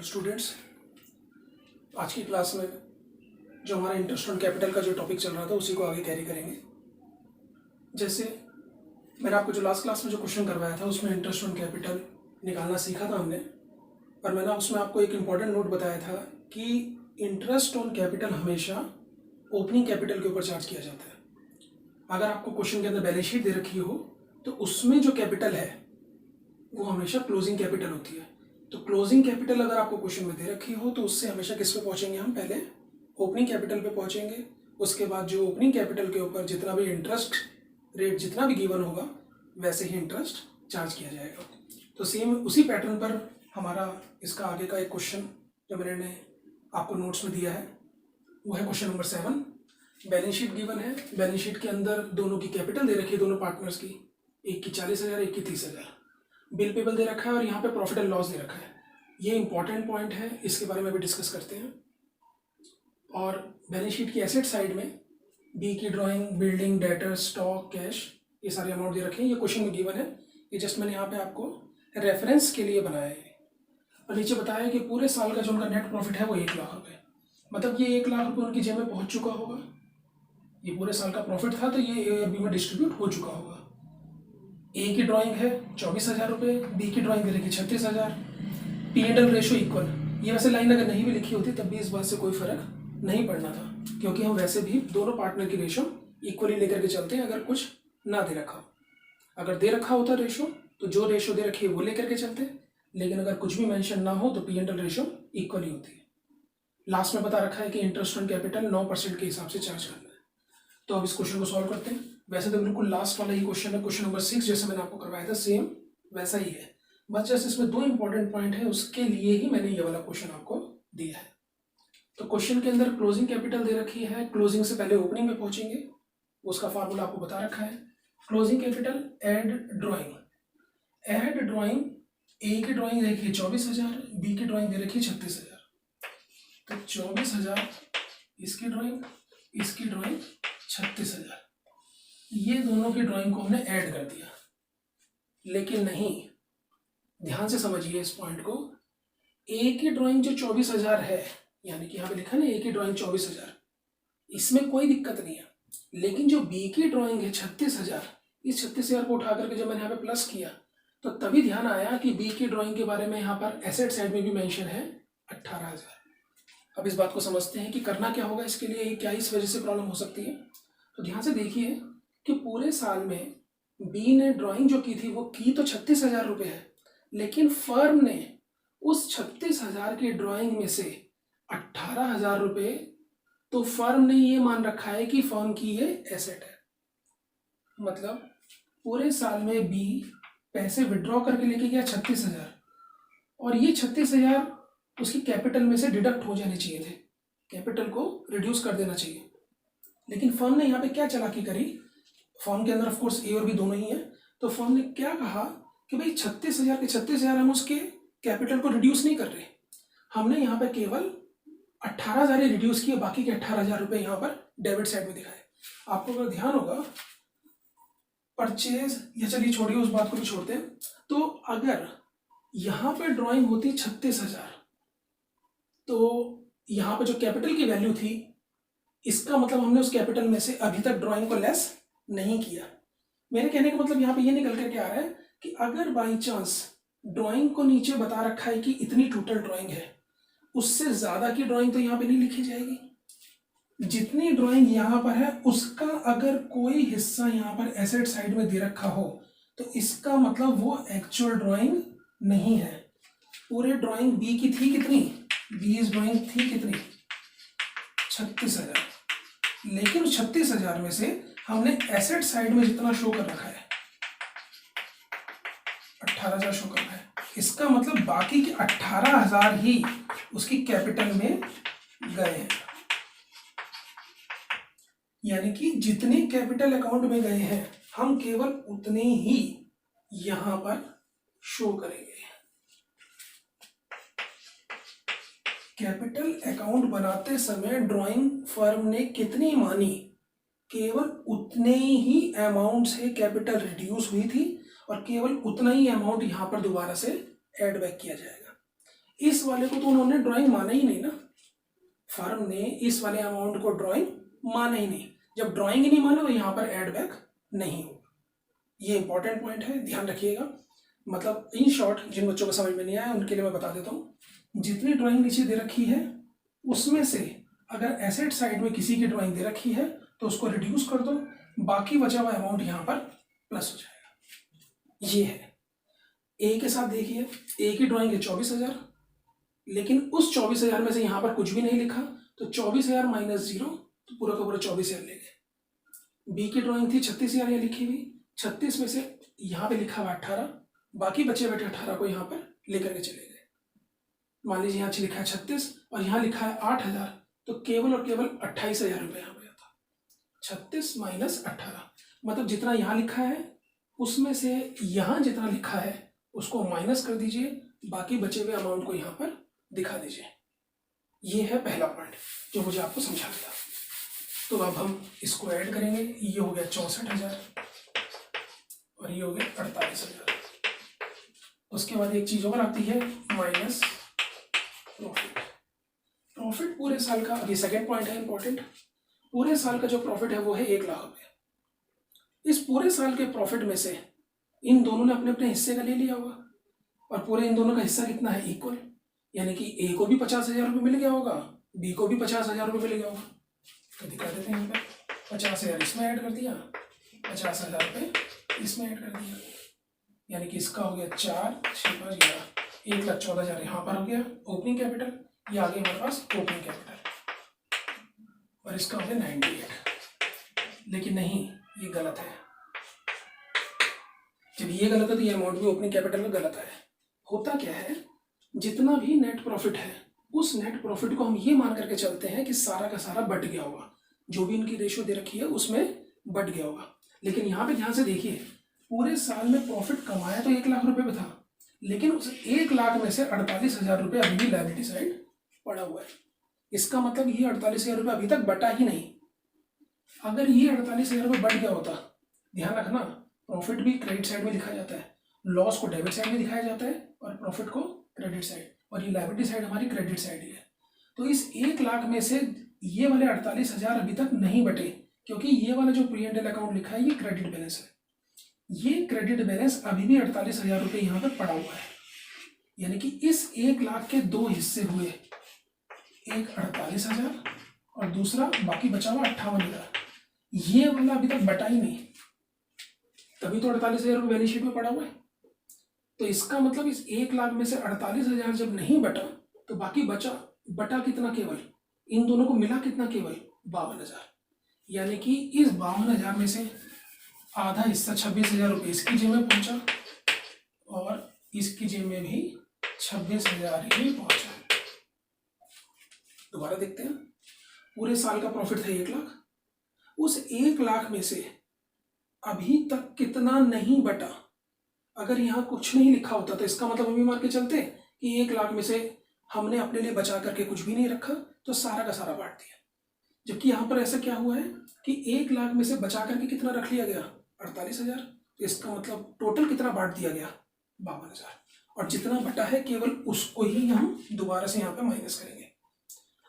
Hello students, आज की class में जो हमारा इंटरेस्ट ऑन कैपिटल का जो टॉपिक चल रहा था उसी को आगे कैरी करेंगे। जैसे मैंने आपको जो लास्ट क्लास में जो क्वेश्चन करवाया था उसमें इंटरेस्ट ऑन कैपिटल निकालना सीखा था हमने, और मैंने उसमें आपको एक इम्पॉर्टेंट नोट बताया था कि इंटरेस्ट ऑन कैपिटल हमेशा ओपनिंग कैपिटल के ऊपर चार्ज किया जाता है। अगर आपको क्वेश्चन के अंदर बैलेंस शीट दे रखी हो तो उसमें जो कैपिटल है वो हमेशा क्लोजिंग कैपिटल होती है। तो क्लोजिंग कैपिटल अगर आपको क्वेश्चन में दे रखी हो तो उससे हमेशा किस पे पहुंचेंगे, हम पहले ओपनिंग कैपिटल पे पहुंचेंगे। उसके बाद जो ओपनिंग कैपिटल के ऊपर जितना भी इंटरेस्ट रेट जितना भी गिवन होगा वैसे ही इंटरेस्ट चार्ज किया जाएगा। तो सेम उसी पैटर्न पर हमारा इसका आगे का एक क्वेश्चन जो मैंने आपको नोट्स में दिया है वो है question number 7। Balance sheet given है, बैलेंस शीट के अंदर दोनों की कैपिटल दे रखी है, दोनों पार्टनर्स की, एक की 40,000 एक की 30,000। बिल पेबल दे रखा है और यहाँ पे प्रॉफिट एंड लॉस दे रखा है। ये इंपॉर्टेंट पॉइंट है, इसके बारे में भी डिस्कस करते हैं। और बैलेंस शीट की एसेट साइड में बी की drawing, building, debtor, stock, cash, ये सारे अमाउंट दे रखे हैं। ये क्वेश्चन में गिवन है, ये जस्ट मैंने यहाँ पे आपको रेफरेंस के लिए बनाया है। और नीचे बताया कि पूरे साल का जो उनका नेट प्रॉफिट है वो 1 लाख रुपये, मतलब ये 1 लाख रुपये उनकी जेब में पहुँच चुका होगा। ये पूरे साल का प्रॉफिट था तो ये ए और बी में डिस्ट्रीब्यूट हो चुका होगा। ए की ड्राइंग है 24,000 रुपये, बी की ड्राइंग दे रखी 36,000। P&L रेशो इक्वल, ये वैसे लाइन अगर नहीं भी लिखी होती तब भी इस बात से कोई फर्क नहीं पड़ना था, क्योंकि हम वैसे भी दोनों पार्टनर की रेशो इक्वली लेकर के चलते हैं अगर कुछ ना दे रखा हो। अगर दे रखा होता रेशो तो जो रेशो दे रखी है वो लेकर के चलते, लेकिन अगर कुछ भी मेंशन ना हो तो P&L रेशो इक्वली होती है। लास्ट में बता रखा है कि इंटरेस्ट ऑन कैपिटल 9% के हिसाब से चार्ज करना है। तो अब इस क्वेश्चन को सॉल्व करते हैं। वैसे तो बिल्कुल लास्ट वाला ही क्वेश्चन है, क्वेश्चन नंबर 6 जैसे मैंने आपको करवाया था सेम वैसा ही है, बस जैसे इसमें 2 इंपॉर्टेंट पॉइंट है उसके लिए ही मैंने ये वाला क्वेश्चन आपको दिया है। तो क्वेश्चन के अंदर क्लोजिंग कैपिटल दे रखी है, क्लोजिंग से पहले ओपनिंग में पहुंचेंगे, उसका फार्मूला आपको बता रखा है। Closing capital add drawing, add drawing, A की ड्राइंग दे रखी है 24,000, बी की ड्राइंग दे रखी है 36,000। तो 24,000 इसकी ड्राइंग, इसकी ड्राइंग 36,000, ये दोनों की ड्राइंग को हमने ऐड कर दिया। लेकिन नहीं, ध्यान से समझिए इस पॉइंट को, ए की ड्राइंग जो 24,000 है, यानी कि यहाँ पे लिखा ना ए की ड्राइंग 24,000, इसमें कोई दिक्कत नहीं है। लेकिन जो बी की ड्राइंग है 36,000, इस 36,000 को उठा करके जब मैंने यहाँ पे प्लस किया तो तभी ध्यान आया कि बी की ड्राइंग के बारे में यहाँ पर एसेट साइड में भी मेंशन है 18,000। अब इस बात को समझते हैं कि करना क्या होगा इसके लिए, क्या इस वजह से प्रॉब्लम हो सकती है। तो ध्यान से देखिए कि पूरे साल में बी ने ड्राइंग जो की थी वो की तो 36,000 रुपये है, लेकिन फर्म ने उस 36,000 की ड्राइंग में से 18,000 रुपये तो फर्म ने ये मान रखा है कि फर्म की ये एसेट है। मतलब पूरे साल में बी पैसे विड्रॉ करके लेके गया 36,000, और ये 36,000 उसकी कैपिटल में से डिडक्ट हो जाने चाहिए थे, कैपिटल को रिड्यूस कर देना चाहिए। लेकिन फर्म ने यहाँ पे क्या चालाकी करी, फर्म के अंदर ऑफ कोर्स ए और बी दोनों ही है, तो फर्म ने क्या कहा कि भाई 36,000 के 36,000 हम उसके कैपिटल को रिड्यूस नहीं कर रहे, हमने यहाँ पे केवल 18,000 ही रिड्यूस किए, बाकी के 18,000 रुपये यहाँ पर डेबिट साइड में दिखाए। आपको अगर ध्यान होगा परचेज, या चलिए छोड़िए उस बात को भी छोड़ते हैं, तो अगर यहाँ पे ड्रॉइंग होती 36,000 तो यहाँ पे जो कैपिटल की वैल्यू थी, इसका मतलब हमने उस कैपिटल में से अभी तक ड्राइंग को लेस नहीं किया। मेरे कहने का मतलब यहाँ पे ये निकल करके आ रहा है कि अगर बाई चांस ड्राइंग को नीचे बता रखा है कि इतनी टोटल ड्राइंग है, उससे ज़्यादा की ड्राइंग तो यहाँ पे नहीं लिखी जाएगी। जितनी ड्राइंग यहाँ पर है उसका अगर कोई हिस्सा यहाँ पर एसेट साइड में दे रखा हो तो इसका मतलब वो एक्चुअल ड्राइंग नहीं है। पूरे ड्राइंग बी की थी कितनी, बी इस ड्राइंग थी कितनी 36,000, लेकिन 36,000 में से हमने एसेट साइड में जितना शो कर रखा है 18,000 शो कर रखा है, इसका मतलब बाकी के 18,000 ही उसकी कैपिटल में गए हैं। यानी कि जितने कैपिटल अकाउंट में गए हैं हम केवल उतने ही यहां पर शो करेंगे। कैपिटल अकाउंट बनाते समय ड्राइंग फर्म ने कितनी मानी, केवल उतने ही अमाउंट से कैपिटल रिड्यूस हुई थी और केवल उतना ही अमाउंट यहां पर दोबारा से ऐड बैक किया जाएगा। इस वाले को तो उन्होंने ड्राइंग माना ही नहीं ना, फर्म ने इस वाले अमाउंट को ड्राइंग माना ही नहीं। जब ड्राइंग ही नहीं माना तो यहाँ पर एड बैक नहीं होगा। ये इंपॉर्टेंट पॉइंट है, ध्यान रखिएगा। मतलब इन शॉर्ट जिन बच्चों को समझ में नहीं आया उनके लिए मैं बता देता हूँ, जितनी ड्राइंग नीचे दे रखी है उसमें से अगर एसेट साइड में किसी की ड्राइंग दे रखी है तो उसको रिड्यूस कर दो, बाकी बचा हुआ अमाउंट यहाँ पर प्लस हो जाएगा। ये है। ए के साथ देखिए, ए की ड्राइंग है 24,000, लेकिन उस 24,000 में से यहाँ पर कुछ भी नहीं लिखा, तो 24,000 माइनस 0 तो पूरा का पूरा 24,000 ले गए। बी की ड्राइंग थी 36,000 यहाँ लिखी हुई, 36 में से यहाँ पे लिखा हुआ 18, बाकी बचे बैठे 18 को यहाँ पर लेकर के चले गए। मान लीजिए यहाँ लिखा है 36 और यहाँ लिखा है 8,000, तो केवल और केवल 28,000 रुपये यहाँ पर आता। 36 माइनस 18 मतलब जितना यहाँ लिखा है उसमें से यहाँ जितना लिखा है उसको माइनस कर दीजिए, बाकी बचे हुए अमाउंट को यहाँ पर दिखा दीजिए। ये है पहला पॉइंट जो मुझे आपको समझाना था। तो अब हम इसको ऐड करेंगे, ये हो गया 64,000 और ये हो गया 48,000। उसके बाद एक चीज और आती है माइनस प्रॉफिट। प्रॉफिट पूरे साल का, अभी सेकेंड पॉइंट है इंपॉर्टेंट, पूरे साल का जो प्रॉफिट है वो है 1 लाख रुपये। इस पूरे साल के प्रॉफिट में से इन दोनों ने अपने अपने हिस्से का ले लिया होगा, और पूरे इन दोनों का हिस्सा कितना है, इक्वल, यानी कि ए को भी 50,000 रुपये मिल गया होगा, बी को भी 50,000 रुपये मिल गया होगा। तो दिखा देते हैं यहाँ पर 50,000 इसमें ऐड कर दिया, 50,000 रुपये इसमें ऐड कर दिया, यानी कि इसका हो गया 4, 6, 5, 11, 1,14,000 यहाँ पर हो गया ओपनिंग कैपिटल, ये आ गया हमारे पास ओपनिंग कैपिटल, और इसका हो गया 98। लेकिन नहीं, ये गलत है। जब ये गलत है तो ये अमाउंट भी ओपनिंग कैपिटल में गलत है। होता क्या है, जितना भी नेट प्रॉफिट है उस नेट प्रॉफिट को हम ये मान करके चलते हैं कि सारा का सारा बट गया होगा, जो भी इनकी रेशियो दे रखी है उसमें बट गया होगा। लेकिन यहाँ पे ध्यान से देखिए, पूरे साल में प्रॉफिट कमाया तो 1 लाख रुपए में था, लेकिन उस 1 लाख में से 48,000 रुपये अभी भी लायबिलिटी साइड पड़ा हुआ है। इसका मतलब ये 48,000 रुपये अभी तक बटा ही नहीं। अगर ये 48,000 रुपये बढ़ गया होता, ध्यान रखना, प्रॉफिट भी क्रेडिट साइड में लिखा जाता है, लॉस को डेबिट साइड में दिखाया जाता है और प्रॉफिट को क्रेडिट साइड, और ये लायबिलिटी साइड हमारी क्रेडिट साइड ही है। तो इस 1 लाख में से ये वाले 48,000 अभी तक नहीं बटे, क्योंकि ये वाला जो P&L अकाउंट लिखा है ये क्रेडिट बैलेंस है। ये क्रेडिट बैलेंस अभी भी 48,000 रुपये यहाँ पर पड़ा हुआ है, यानी कि इस 1 लाख के 2 हिस्से हुए, एक 48,000 और दूसरा बाकी बचा हुआ 58,000। ये वाला अभी तक बटा ही नहीं, तभी तो 48,000 रुपये बैलेंस शीट में पड़ा हुआ है। तो इसका मतलब इस 1 लाख में से 48,000 जब नहीं बटा तो बाकी बटा कितना, केवल इन दोनों को मिला कितना, केवल 52,000। यानी कि इस 52,000 में से आधा हिस्सा 26,000 रुपये इसकी जेब में पहुंचा और इसकी जेब में भी 26,000 ही पहुंचा। दोबारा देखते हैं, पूरे साल का प्रॉफिट था 1 लाख, उस 1 लाख में से अभी तक कितना नहीं बटा। अगर यहाँ कुछ नहीं लिखा होता तो इसका मतलब हम ये मान के चलते कि 1 लाख में से हमने अपने लिए बचा करके कुछ भी नहीं रखा, तो सारा का सारा बांट दिया। जबकि यहाँ पर ऐसा क्या हुआ है कि 1 लाख में से बचा करके कितना रख लिया गया, 48,000। तो इसका मतलब टोटल कितना बांट दिया गया, 52,000, और जितना बटा है केवल उसको ही हम दोबारा से यहाँ पे माइनस करेंगे।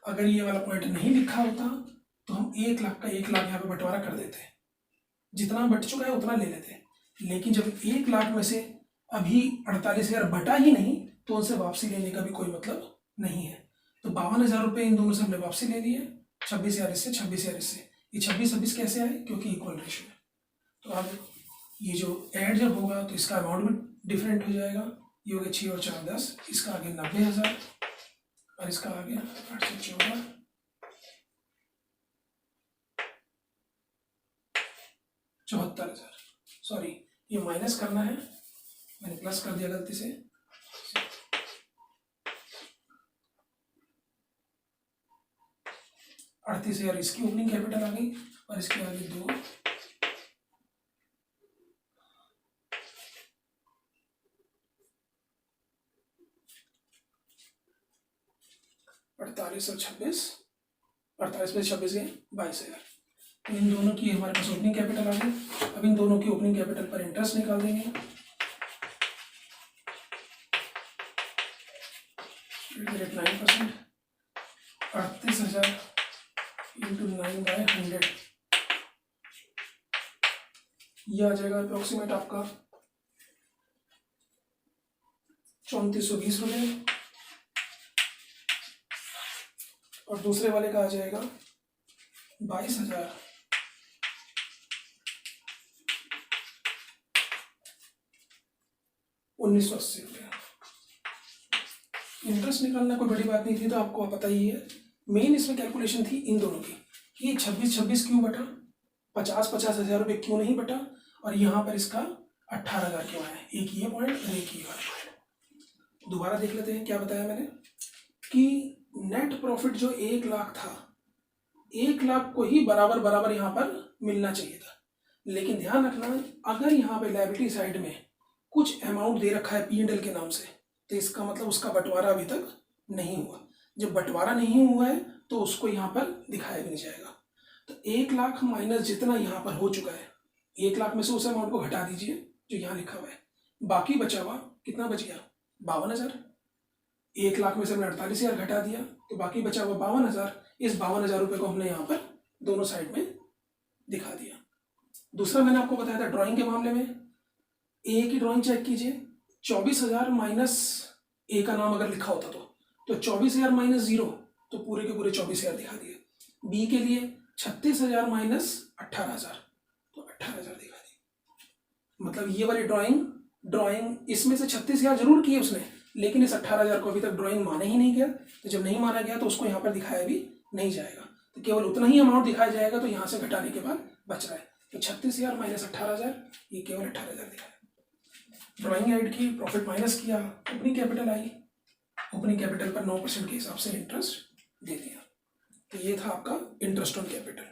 अगर ये वाला पॉइंट नहीं लिखा होता तो हम 1 लाख का 1 लाख यहाँ पे बंटवारा कर देते, जितना बट चुका है उतना ले लेते। लेकिन जब 1 लाख में से अभी 48,000 बटा ही नहीं, तो उनसे वापसी लेने का भी कोई मतलब नहीं है। तो 52,000 रुपये इन दोनों से हमने वापसी ले लिए, 26,000 इससे, 26,000 इससे। ये 26-26 कैसे आए, क्योंकि इक्वल रेशियो है। तो अब ये जो ऐड जब होगा तो इसका अमाउंट भी डिफरेंट हो जाएगा। ये हो गया 6 और 4 10, इसका आगे 90,000 और इसका आ गया 8 से 14 74,000। सॉरी, ये माइनस करना है, मैंने प्लस कर दिया गलती से। 38,000 इसकी ओपनिंग कैपिटल आ गई और इसके आगे 2, और 26, 48 में 26 गए 22,000। तो इन दोनों की हमारे पास ओपनिंग कैपिटल आ गई। अब इन दोनों की ओपनिंग कैपिटल पर इंटरेस्ट निकाल देंगे। 9%, 38,000 इंटू 9/100, ये आ जाएगा अप्रोक्सीमेट आपका 3420 रुपये, और दूसरे वाले का आ जाएगा 22,000 1980 रुपये। इंटरेस्ट निकालना कोई बड़ी बात नहीं थी, तो आपको पता ही है। मेन इसमें कैलकुलेशन थी इन दोनों की कि ये 26 क्यों बटा, 50,000 रुपये क्यों नहीं बटा, और यहाँ पर इसका 18,000 क्यों आया। एक ये पॉइंट और एक ये वाला पॉइंट। दोबारा देख लेते हैं क्या बताया मैंने कि नेट प्रॉफिट जो 1 लाख था, 1 लाख को ही बराबर बराबर यहाँ पर मिलना चाहिए था। लेकिन ध्यान रखना, अगर यहाँ पे लायबिलिटी साइड में कुछ अमाउंट दे रखा है P&L के नाम से, तो इसका मतलब उसका बंटवारा अभी तक नहीं हुआ। जब बंटवारा नहीं हुआ है तो उसको यहाँ पर दिखाया भी नहीं जाएगा। तो 1 लाख माइनस जितना यहाँ पर हो चुका है, 1 लाख में से उस अमाउंट को घटा दीजिए जो यहाँ लिखा हुआ है, बाकी बचा हुआ कितना बच गया, 52,000। 1 लाख में से हमने 48,000 घटा दिया, तो बाकी बचा हुआ 52,000। इस 52,000 रुपये को हमने यहाँ पर दोनों साइड में दिखा दिया। दूसरा मैंने आपको बताया था ड्राइंग के मामले में, ए की ड्राइंग चेक कीजिए, 24,000 माइनस ए का नाम अगर लिखा होता तो 24,000 माइनस 0, तो पूरे के पूरे 24,000 दिखा दिए। बी के लिए 36,000 माइनस 18,000, तो 18,000 दिखा दिए। मतलब ये वाली ड्राइंग इसमें से 36,000 जरूर किए उसने, लेकिन इस 18,000 को अभी तक ड्राइंग माने ही नहीं गया। तो जब नहीं माना गया तो उसको यहाँ पर दिखाया भी नहीं जाएगा, तो केवल उतना ही अमाउंट दिखाया जाएगा। तो यहाँ से घटाने के बाद बच रहा है, तो 36,000 माइनस 18,000, ये केवल 18,000 दिखाया। ड्राइंग ऐड की, प्रॉफिट माइनस किया, opening capital I, opening capital पर 9% के हिसाब से इंटरेस्ट दे दिया। तो ये था आपका इंटरेस्ट ऑन कैपिटल।